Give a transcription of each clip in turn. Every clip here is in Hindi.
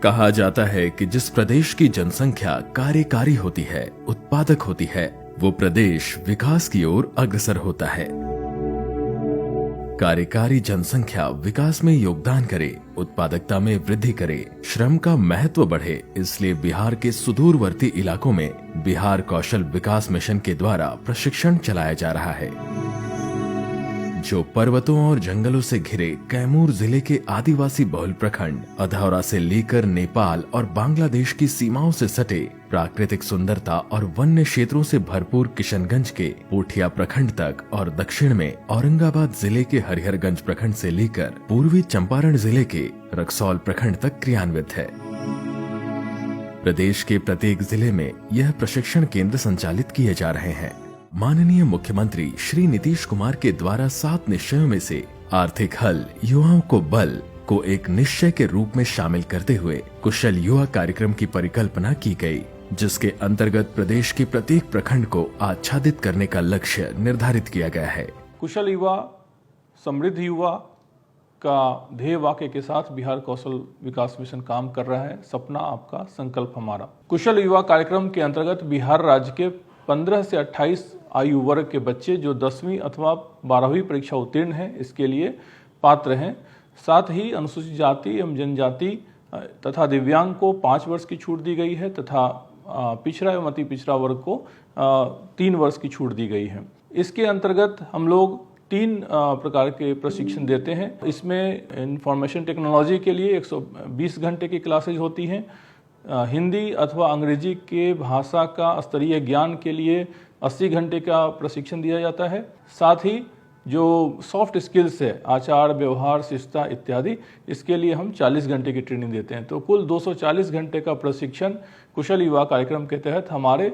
कहा जाता है कि जिस प्रदेश की जनसंख्या कार्यकारी होती है, उत्पादक होती है, वो प्रदेश विकास की ओर अग्रसर होता है। कार्यकारी जनसंख्या विकास में योगदान करे, उत्पादकता में वृद्धि करे, श्रम का महत्व बढ़े, इसलिए बिहार के सुदूरवर्ती इलाकों में बिहार कौशल विकास मिशन के द्वारा प्रशिक्षण चलाया जा रहा है, जो पर्वतों और जंगलों से घिरे कैमूर जिले के आदिवासी बहुल प्रखंड अधौरा से लेकर नेपाल और बांग्लादेश की सीमाओं से सटे प्राकृतिक सुंदरता और वन्य क्षेत्रों से भरपूर किशनगंज के पोठिया प्रखंड तक और दक्षिण में औरंगाबाद जिले के हरिहरगंज प्रखंड से लेकर पूर्वी चंपारण जिले के रक्सौल प्रखंड तक क्रियान्वित है। प्रदेश के प्रत्येक जिले में यह प्रशिक्षण केंद्र संचालित किए जा रहे हैं। माननीय मुख्यमंत्री श्री नीतीश कुमार के द्वारा 7 निश्चयों में से आर्थिक हल युवाओं को बल को एक निश्चय के रूप में शामिल करते हुए कुशल युवा कार्यक्रम की परिकल्पना की गई, जिसके अंतर्गत प्रदेश के प्रत्येक प्रखंड को आच्छादित करने का लक्ष्य निर्धारित किया गया है। कुशल युवा समृद्ध युवा का ध्येय वाक्य के साथ बिहार कौशल विकास मिशन काम कर रहा है। सपना आपका, संकल्प हमारा। कुशल युवा कार्यक्रम के अंतर्गत बिहार राज्य के 15 से 28 आयु वर्ग के बच्चे जो 10वीं अथवा 12वीं परीक्षा उत्तीर्ण हैं, इसके लिए पात्र हैं। साथ ही अनुसूचित जाति एवं जनजाति तथा दिव्यांग को 5 वर्ष की छूट दी गई है तथा पिछड़ा एवं अति पिछड़ा वर्ग को 3 वर्ष की छूट दी गई है। इसके अंतर्गत हम लोग 3 प्रकार के प्रशिक्षण देते हैं। इसमें इंफॉर्मेशन टेक्नोलॉजी के लिए 120 घंटे की क्लासेज होती हैं। हिंदी अथवा अंग्रेजी के भाषा का स्तरीय ज्ञान के लिए 80 घंटे का प्रशिक्षण दिया जाता है। साथ ही जो सॉफ्ट स्किल्स है, आचार व्यवहार शिष्टता इत्यादि, इसके लिए हम 40 घंटे की ट्रेनिंग देते हैं। तो कुल 240 घंटे का प्रशिक्षण कुशल युवा कार्यक्रम के तहत हमारे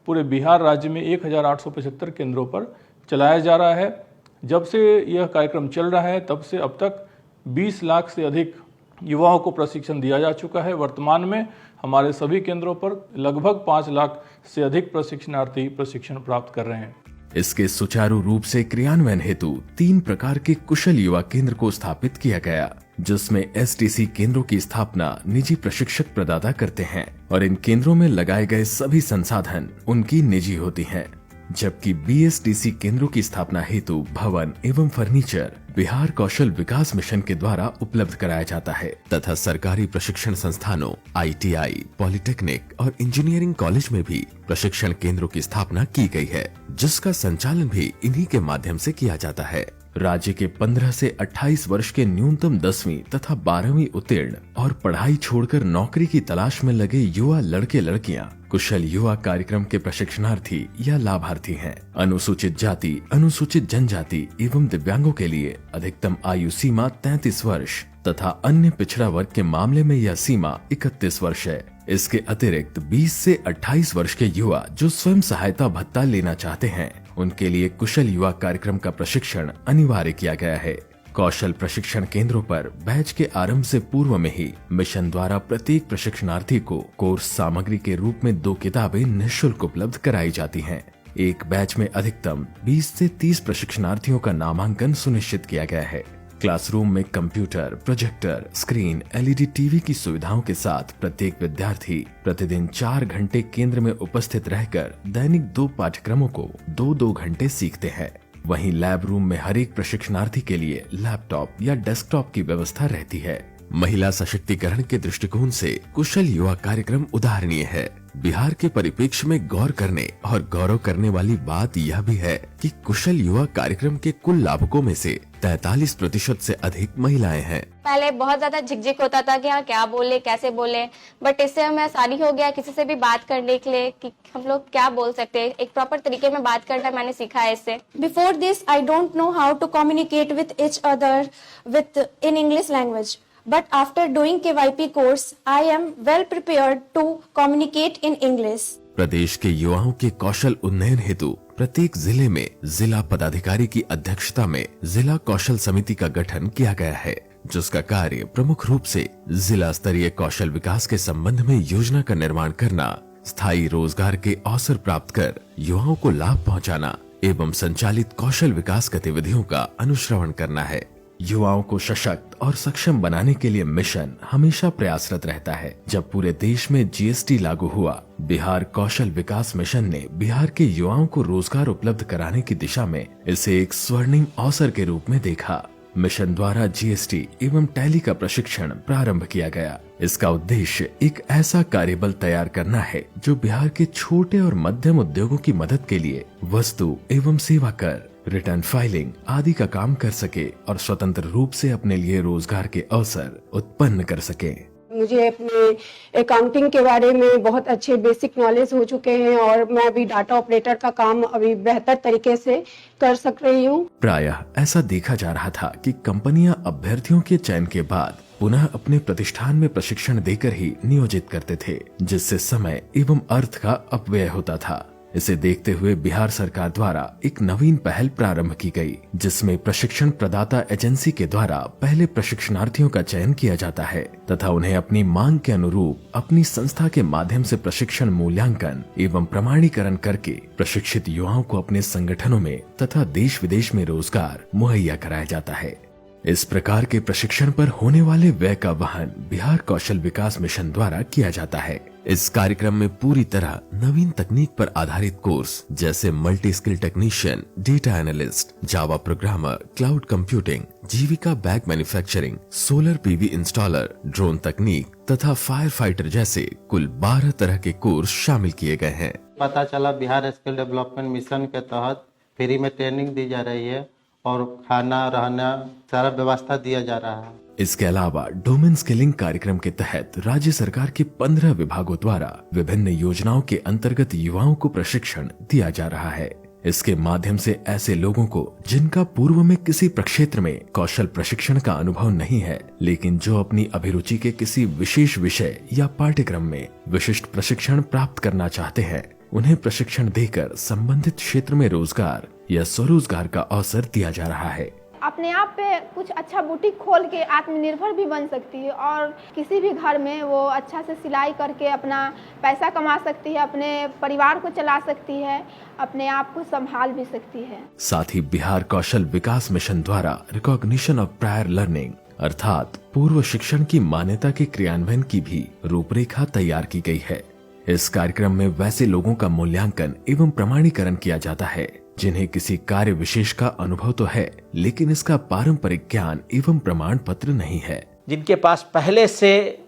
पूरे बिहार राज्य में 1875 केंद्रों पर चलाया जा रहा है। जब से यह कार्यक्रम चल रहा है तब से अब तक 20 लाख से अधिक युवाओं को प्रशिक्षण दिया जा चुका है। वर्तमान में हमारे सभी केंद्रों पर लगभग 5 लाख से अधिक प्रशिक्षणार्थी प्रशिक्षण प्राप्त कर रहे हैं। इसके सुचारू रूप से क्रियान्वयन हेतु 3 प्रकार के कुशल युवा केंद्र को स्थापित किया गया, जिसमें एसटीसी केंद्रों की स्थापना निजी प्रशिक्षक प्रदाता करते हैं और इन केंद्रों में लगाए गए सभी संसाधन उनकी निजी होती हैं, जबकि बीएसटीसी केंद्रों की स्थापना हेतु भवन एवं फर्नीचर बिहार कौशल विकास मिशन के द्वारा उपलब्ध कराया जाता है तथा सरकारी प्रशिक्षण संस्थानों आईटीआई, पॉलिटेक्निक और इंजीनियरिंग कॉलेज में भी प्रशिक्षण केंद्रों की स्थापना की गई है, जिसका संचालन भी इन्हीं के माध्यम से किया जाता है। राज्य के 15 से 28 वर्ष के न्यूनतम 10वीं तथा 12वीं उत्तीर्ण और पढ़ाई छोड़कर नौकरी की तलाश में लगे युवा लड़के लड़कियां कुशल युवा कार्यक्रम के प्रशिक्षणार्थी या लाभार्थी हैं। अनुसूचित जाति, अनुसूचित जनजाति एवं दिव्यांगों के लिए अधिकतम आयु सीमा 33 वर्ष तथा अन्य पिछड़ा वर्ग के मामले में यह सीमा 31 वर्ष है। इसके अतिरिक्त 20 से 28 वर्ष के युवा जो स्वयं सहायता भत्ता लेना चाहते हैं, उनके लिए कुशल युवा कार्यक्रम का प्रशिक्षण अनिवार्य किया गया है। कौशल प्रशिक्षण केंद्रों पर बैच के आरंभ से पूर्व में ही मिशन द्वारा प्रत्येक प्रशिक्षणार्थी को कोर्स सामग्री के रूप में 2 किताबें निःशुल्क उपलब्ध कराई जाती हैं। एक बैच में अधिकतम 20 से 30 प्रशिक्षणार्थियों का नामांकन सुनिश्चित किया गया है। क्लासरूम में computer, projector, screen, LED TV की सुविधाओं के साथ प्रत्येक विद्यार्थी प्रतिदिन 4 घंटे केंद्र में उपस्थित रहकर दैनिक 2 पाठ्यक्रमों को 2-2 घंटे सीखते हैं। वहीं लैब रूम में हर एक प्रशिक्षणार्थी के लिए लैपटॉप या डेस्कटॉप की व्यवस्था रहती है। महिला सशक्तिकरण के दृष्टिकोण से कुशल युवा कार्यक्रम उदाहरणीय है। बिहार के परिप्रेक्ष्य में गौर करने और गौरव करने वाली बात यह भी है कि कुशल युवा कार्यक्रम के कुल लाभुकों में से 43% से अधिक महिलाएं हैं। पहले बहुत ज्यादा झिकझिक होता था कि हाँ क्या बोले कैसे बोले, बट इससे हमें आसानी हो गया किसी से भी बात करने के लिए कि हम लोग क्या बोल सकते हैं, एक प्रॉपर तरीके में बात करना मैंने सीखा है इससे। Before this I don't know how to communicate with each other with in English language, but after doing KYP course I am well prepared to communicate in English। प्रदेश के युवाओं के कौशल उन्नयन हेतु प्रत्येक जिले में जिला पदाधिकारी की अध्यक्षता में जिला कौशल समिति का गठन किया गया है, जिसका कार्य प्रमुख रूप से जिला स्तरीय कौशल विकास के संबंध में योजना का निर्माण करना, स्थायी रोजगार के अवसर प्राप्त कर युवाओं को लाभ पहुंचाना एवं संचालित कौशल विकास गतिविधियों का अनुश्रवण करना है। युवाओं को सशक्त और सक्षम बनाने के लिए मिशन हमेशा प्रयासरत रहता है। जब पूरे देश में जीएसटी लागू हुआ, बिहार कौशल विकास मिशन ने बिहार के युवाओं को रोजगार उपलब्ध कराने की दिशा में इसे एक स्वर्णिम अवसर के रूप में देखा। मिशन द्वारा जीएसटी एवं टैली का प्रशिक्षण प्रारंभ किया गया। इसका उद्देश्य एक ऐसा कार्यबल तैयार करना है जो बिहार के छोटे और मध्यम उद्योगों की मदद के लिए वस्तु एवं सेवा कर, रिटर्न फाइलिंग आदि का काम कर सके और स्वतंत्र रूप से अपने लिए रोजगार के अवसर उत्पन्न कर सके। मुझे अपने अकाउंटिंग के बारे में बहुत अच्छे बेसिक नॉलेज हो चुके हैं और मैं अभी डाटा ऑपरेटर का काम अभी बेहतर तरीके से कर सक रही हूँ। प्रायः ऐसा देखा जा रहा था कि कंपनियां अभ्यर्थियों के चयन के बाद पुनः अपने प्रतिष्ठान में प्रशिक्षण देकर ही नियोजित करते थे, जिससे समय एवं अर्थ का अपव्यय होता था। इसे देखते हुए बिहार सरकार द्वारा एक नवीन पहल प्रारंभ की गई, जिसमें प्रशिक्षण प्रदाता एजेंसी के द्वारा पहले प्रशिक्षणार्थियों का चयन किया जाता है तथा उन्हें अपनी मांग के अनुरूप अपनी संस्था के माध्यम से प्रशिक्षण मूल्यांकन एवं प्रमाणीकरण करके प्रशिक्षित युवाओं को अपने संगठनों में तथा देश विदेश में रोजगार मुहैया कराया जाता है। इस प्रकार के प्रशिक्षण पर होने वाले व्यय का वहन बिहार कौशल विकास मिशन द्वारा किया जाता है। इस कार्यक्रम में पूरी तरह नवीन तकनीक पर आधारित कोर्स जैसे multi skill technician, data analyst, Java programmer, cloud computing, Jeevika bag manufacturing, solar PV installer, drone तकनीक तथा फायर फाइटर जैसे कुल 12 तरह के कोर्स शामिल किए गए हैं। पता चला बिहार स्किल डेवलपमेंट मिशन के तहत फ्री में ट्रेनिंग दी जा रही है और खाना रहना सारा व्यवस्था दिया जा रहा है। इसके अलावा डोमेन स्किलिंग कार्यक्रम के तहत राज्य सरकार के 15 विभागों द्वारा विभिन्न योजनाओं के अंतर्गत युवाओं को प्रशिक्षण दिया जा रहा है। इसके माध्यम से ऐसे लोगों को जिनका पूर्व में किसी प्रक्षेत्र में कौशल प्रशिक्षण का अनुभव नहीं है, लेकिन जो अपनी अभिरुचि के किसी विशेष विषय या पाठ्यक्रम में विशिष्ट प्रशिक्षण प्राप्त करना चाहते हैं, उन्हें प्रशिक्षण देकर संबंधित क्षेत्र में रोजगार या स्वरोजगार का अवसर दिया जा रहा है। अपने आप पे कुछ अच्छा बुटीक खोल के आत्मनिर्भर भी बन सकती है और किसी भी घर में वो अच्छा से सिलाई करके अपना पैसा कमा सकती है, अपने परिवार को चला सकती है, अपने आप को संभाल भी सकती है। साथ ही बिहार कौशल विकास मिशन द्वारा रिकॉग्निशन ऑफ प्रायर लर्निंग अर्थात पूर्व शिक्षण की मान्यता के क्रियान्वयन की भी रूपरेखा तैयार की गई है। इस कार्यक्रम में वैसे लोगों का मूल्यांकन एवं प्रमाणीकरण किया जाता है जिन्हें किसी कार्य विशेष का अनुभव तो है, लेकिन इसका पारंपरिक ज्ञान एवं प्रमाण पत्र नहीं है। जिनके पास पहले से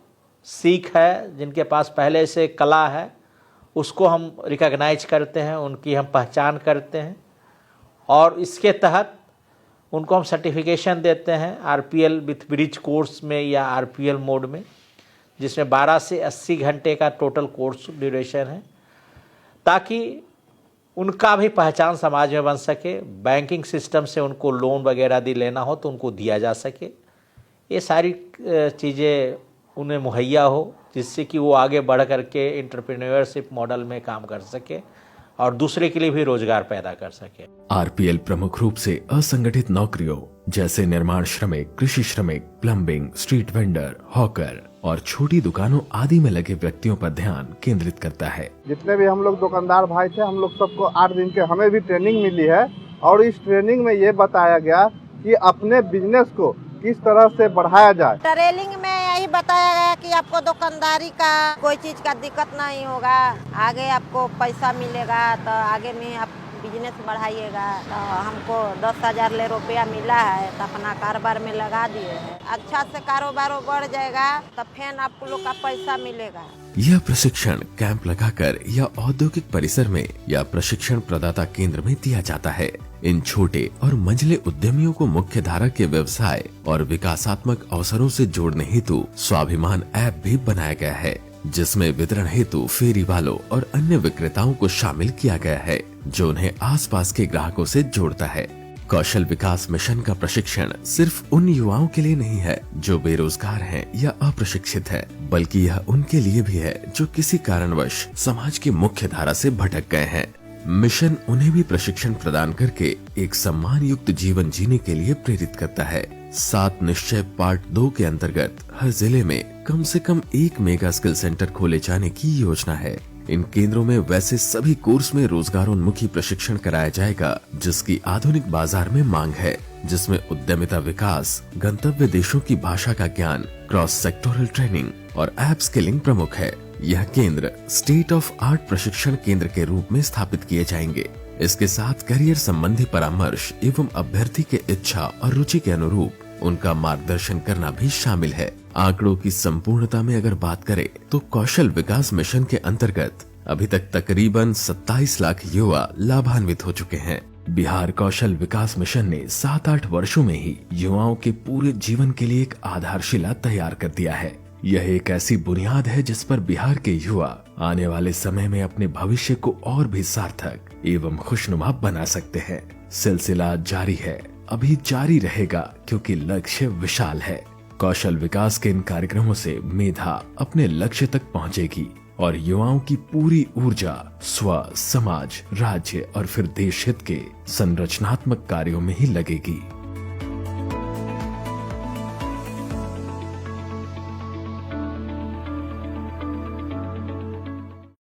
सीख है, जिनके पास पहले से कला है, उसको हम रिकॉग्नाइज करते हैं, उनकी हम पहचान करते हैं और इसके तहत उनको हम सर्टिफिकेशन देते हैं आरपीएल विथ ब्रिज कोर्स में या आरपीएल मोड में, जिसमें 12 से 80 घंटे का टोटल कोर्स ड्यूरेशन है, ताकि उनका भी पहचान समाज में बन सके। बैंकिंग सिस्टम से उनको लोन वगैरह भी लेना हो तो उनको दिया जा सके। ये सारी चीज़ें उन्हें मुहैया हो, जिससे कि वो आगे बढ़ करके एंटरप्रेन्योरशिप मॉडल में काम कर सके और दूसरे के लिए भी रोजगार पैदा कर सके। आरपीएल प्रमुख रूप से असंगठित नौकरियों जैसे निर्माण श्रमिक, कृषि श्रमिक, प्लम्बिंग, स्ट्रीट वेंडर, हॉकर और छोटी दुकानों आदि में लगे व्यक्तियों पर ध्यान केंद्रित करता है। जितने भी हम लोग दुकानदार भाई थे, हम लोग सबको 8 दिन के हमें भी ट्रेनिंग मिली है और इस ट्रेनिंग में ये बताया गया कि अपने बिजनेस को किस तरह से बढ़ाया जाए। ट्रेनिंग में यही बताया गया कि आपको दुकानदारी का कोई चीज का दिक्कत नहीं होगा, आगे आपको पैसा मिलेगा तो आगे में आप बिजनेस बढ़ाइएगा। तो हमको 10,000 रुपया मिला है तो अपना कारोबार में लगा दिए हैं। अच्छा से कारोबार बढ़ जाएगा तो फिर आपको लोग का पैसा मिलेगा। यह प्रशिक्षण कैंप लगाकर या औद्योगिक परिसर में या प्रशिक्षण प्रदाता केंद्र में दिया जाता है। इन छोटे और मंझले उद्यमियों को मुख्य धारा के व्यवसाय और विकासात्मक अवसरों से जोड़ने हेतु स्वाभिमान ऐप भी बनाया गया है, जिसमें वितरण हेतु फेरी वालों और अन्य विक्रेताओं को शामिल किया गया है, जो उन्हें आसपास के ग्राहकों से जोड़ता है। कौशल विकास मिशन का प्रशिक्षण सिर्फ उन युवाओं के लिए नहीं है जो बेरोजगार हैं या अप्रशिक्षित हैं, बल्कि यह उनके लिए भी है जो किसी कारणवश समाज की मुख्य धारा से भटक गए हैं। मिशन उन्हें भी प्रशिक्षण प्रदान करके एक सम्मान युक्त जीवन जीने के लिए प्रेरित करता है। 7 निश्चय पार्ट 2 के अंतर्गत हर जिले में कम से कम 1 मेगा स्किल सेंटर खोले जाने की योजना है। इन केंद्रों में वैसे सभी कोर्स में रोजगारोन्मुखी प्रशिक्षण कराया जाएगा जिसकी आधुनिक बाजार में मांग है। जिसमें उद्यमिता विकास, गंतव्य देशों की भाषा का ज्ञान, क्रॉस सेक्टोरल ट्रेनिंग और ऐप स्किलिंग प्रमुख है। यह केंद्र स्टेट ऑफ आर्ट प्रशिक्षण केंद्र के रूप में स्थापित किए जाएंगे। इसके साथ करियर संबंधी परामर्श एवं अभ्यर्थी के इच्छा और रुचि के अनुरूप उनका मार्गदर्शन करना भी शामिल है। आंकड़ों की संपूर्णता में अगर बात करें तो कौशल विकास मिशन के अंतर्गत अभी तक तकरीबन 27 लाख युवा लाभान्वित हो चुके हैं। बिहार कौशल विकास मिशन ने 7-8 वर्षों में ही युवाओं के पूरे जीवन के लिए एक आधारशिला तैयार कर दिया है। यह एक ऐसी बुनियाद है जिस पर बिहार के युवा आने वाले समय में अपने भविष्य को और भी सार्थक एवं खुशनुमा बना सकते हैं। सिलसिला जारी है, अभी जारी रहेगा, क्योंकि लक्ष्य विशाल है। कौशल विकास के इन कार्यक्रमों से मेधा अपने लक्ष्य तक पहुंचेगी और युवाओं की पूरी ऊर्जा स्व, समाज, राज्य और फिर देश हित के संरचनात्मक कार्यों में ही लगेगी।